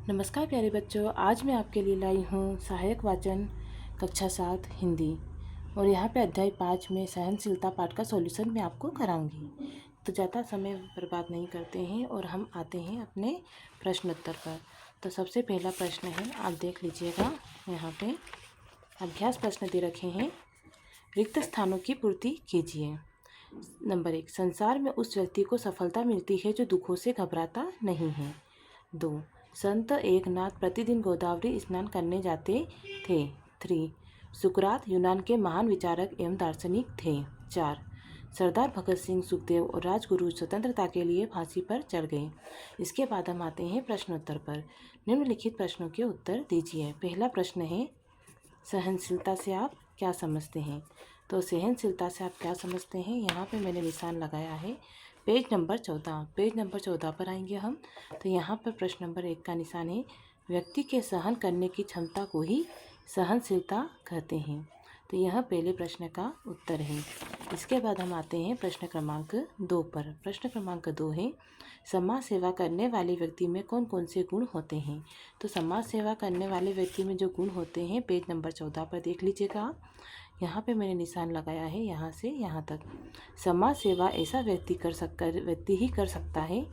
नमस्कार प्यारे बच्चों, आज मैं आपके लिए लाई हूँ सहायक वाचन कक्षा 7 हिंदी। और यहाँ पे अध्याय 5 में सहनशीलता पाठ का सॉल्यूशन मैं आपको कराऊंगी। तो ज़्यादा समय बर्बाद नहीं करते हैं और हम आते हैं अपने प्रश्नोत्तर पर। तो सबसे पहला प्रश्न है, आप देख लीजिएगा। यहाँ पे अभ्यास प्रश्न दे रखे हैं, रिक्त स्थानों की पूर्ति कीजिए। नंबर 1, संसार में उस व्यक्ति को सफलता मिलती है जो दुखों से घबराता नहीं है। 2, संत एकनाथ प्रतिदिन गोदावरी स्नान करने जाते थे। 3, सुकरात यूनान के महान विचारक एवं दार्शनिक थे। 4, सरदार भगत सिंह, सुखदेव और राजगुरु स्वतंत्रता के लिए फांसी पर चढ़ गए। इसके बाद हम आते हैं प्रश्नोत्तर पर। निम्नलिखित प्रश्नों के उत्तर दीजिए। पहला प्रश्न है, सहनशीलता से आप क्या समझते हैं? तो सहनशीलता से आप क्या समझते हैं, यहाँ पे मैंने निशान लगाया है पेज नंबर 14। पेज नंबर 14 पर आएंगे हम। तो यहाँ पर प्रश्न नंबर 1 का निशान है, व्यक्ति के सहन करने की क्षमता को ही सहनशीलता कहते हैं। तो यह पहले प्रश्न का उत्तर है। इसके बाद हम आते हैं प्रश्न क्रमांक 2 पर। प्रश्न क्रमांक 2 है, समाज सेवा करने वाले व्यक्ति में कौन कौन से गुण होते हैं? तो समाज सेवा करने वाले व्यक्ति में जो गुण होते हैं, पेज नंबर 14 पर देख लीजिएगा आप। यहाँ पे मैंने निशान लगाया है यहाँ से यहाँ तक। समाज सेवा ऐसा व्यक्ति ही कर सकता है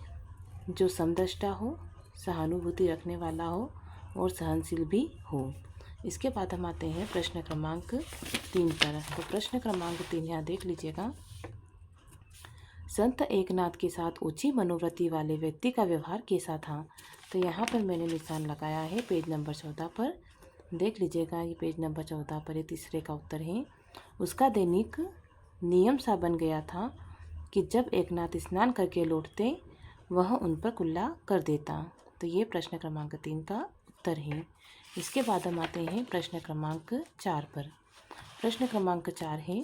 जो समदृष्टा हो, सहानुभूति रखने वाला हो और सहनशील भी हो। इसके बाद हम आते हैं प्रश्न क्रमांक 3 पर। तो प्रश्न क्रमांक 3 यहाँ देख लीजिएगा। संत एकनाथ के साथ ऊंची मनोवृत्ति वाले व्यक्ति का व्यवहार कैसा था? तो यहाँ पर मैंने निशान लगाया है पेज नंबर 14 पर। देख लीजिएगा, ये पेज नंबर 14 पर ये तीसरे का उत्तर है। उसका दैनिक नियम सा बन गया था कि जब एकनाथ स्नान करके लौटते वह उन पर कुल्ला कर देता। तो ये प्रश्न क्रमांक 3 का उत्तर है। इसके बाद हम आते हैं प्रश्न क्रमांक 4 पर। प्रश्न क्रमांक 4 है,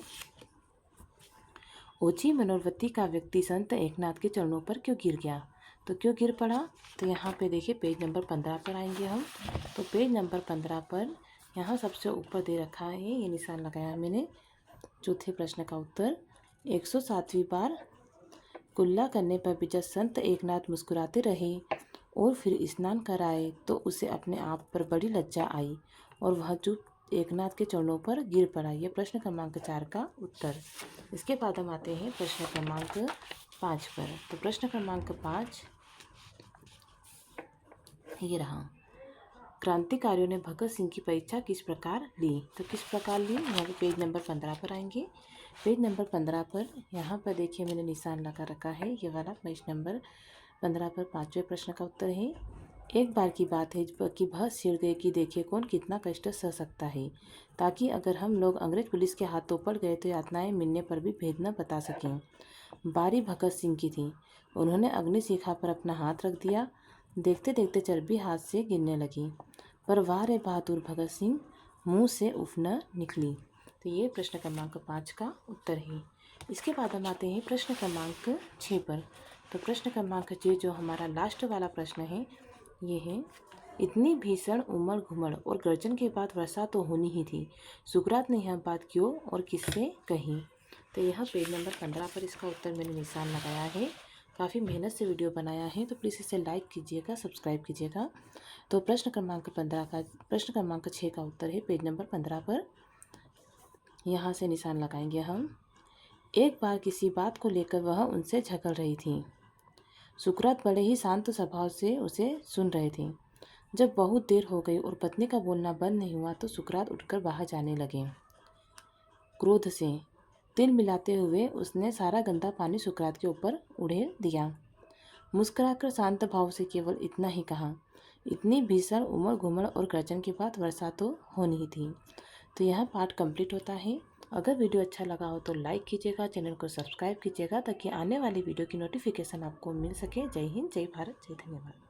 ऊंची मनोवृत्ति का व्यक्ति संत एकनाथ के चरणों पर क्यों गिर गया? तो क्यों गिर पड़ा? तो यहाँ पे देखिए पेज नंबर 15 पर आएंगे हम। तो पेज नंबर 15 पर यहाँ सबसे ऊपर दे रखा है, ये निशान लगाया मैंने, चौथे प्रश्न का उत्तर। 107वीं बार कुल्ला करने पर भी जब संत एकनाथ मुस्कुराते रहे और फिर स्नान कराए तो उसे अपने आप पर बड़ी लज्जा आई और वह चुप एकनाथ के चरणों पर गिर पड़ा। यह प्रश्न क्रमांक 4 का उत्तर। इसके बाद हम आते हैं प्रश्न क्रमांक 5 पर। तो प्रश्न क्रमांक 5 ये रहा, क्रांतिकारियों ने भगत सिंह की परीक्षा किस प्रकार ली? तो किस प्रकार ली, यहाँ पे पेज नंबर 15 पर आएंगे। पेज नंबर 15 पर यहाँ पर देखिए मैंने निशान लगा रखा है, ये वाला पेज नंबर 15 पर 5वें प्रश्न का उत्तर है। एक बार की बात है कि बहस छिड़ गई कि देखिए कौन कितना कष्ट सह सकता है, ताकि अगर हम लोग अंग्रेज पुलिस के हाथों पड़ गए तो यातनाएं मिलने पर भी भेद न बता सकें। बारी भगत सिंह की थी। उन्होंने अग्निशिखा पर अपना हाथ रख दिया। देखते देखते चर्बी हाथ से गिरने लगी, पर वाह रे बहादुर भगत सिंह, मुंह से उफ न निकली। तो ये प्रश्न क्रमांक 5 का उत्तर है। इसके बाद हम आते हैं प्रश्न क्रमांक 6 पर। तो प्रश्न क्रमांक 6 जो हमारा लास्ट वाला प्रश्न है, ये है, इतनी भीषण उमड़ घुमड़ और गर्जन के बाद वर्षा तो होनी ही थी, सुकरात ने यह बात क्यों और किससे कही? तो यह पेज नंबर 15 पर इसका उत्तर मैंने निशान लगाया है। काफ़ी मेहनत से वीडियो बनाया है, तो प्लीज़ इसे लाइक कीजिएगा, सब्सक्राइब कीजिएगा। तो प्रश्न क्रमांक 6 का उत्तर है पेज नंबर 15 पर। यहाँ से निशान लगाएंगे हम। एक बार किसी बात को लेकर वह उनसे झगड़ रही थी। सुकरात बड़े ही शांत स्वभाव से उसे सुन रहे थे। जब बहुत देर हो गई और पत्नी का बोलना बंद नहीं हुआ तो सुकरात उठकर बाहर जाने लगे। क्रोध से तिल मिलाते हुए उसने सारा गंदा पानी सुकरात के ऊपर उड़ेल दिया। मुस्कुराकर शांत भाव से केवल इतना ही कहा, इतनी भीषण उमड़ घुमड़ और गर्जन के बाद वर्षा तो होनी ही थी। तो यह पाठ कंप्लीट होता है। अगर वीडियो अच्छा लगा हो तो लाइक कीजिएगा, चैनल को सब्सक्राइब कीजिएगा, ताकि आने वाली वीडियो की नोटिफिकेशन आपको मिल सके। जय हिंद, जय भारत, जय धन्यवाद।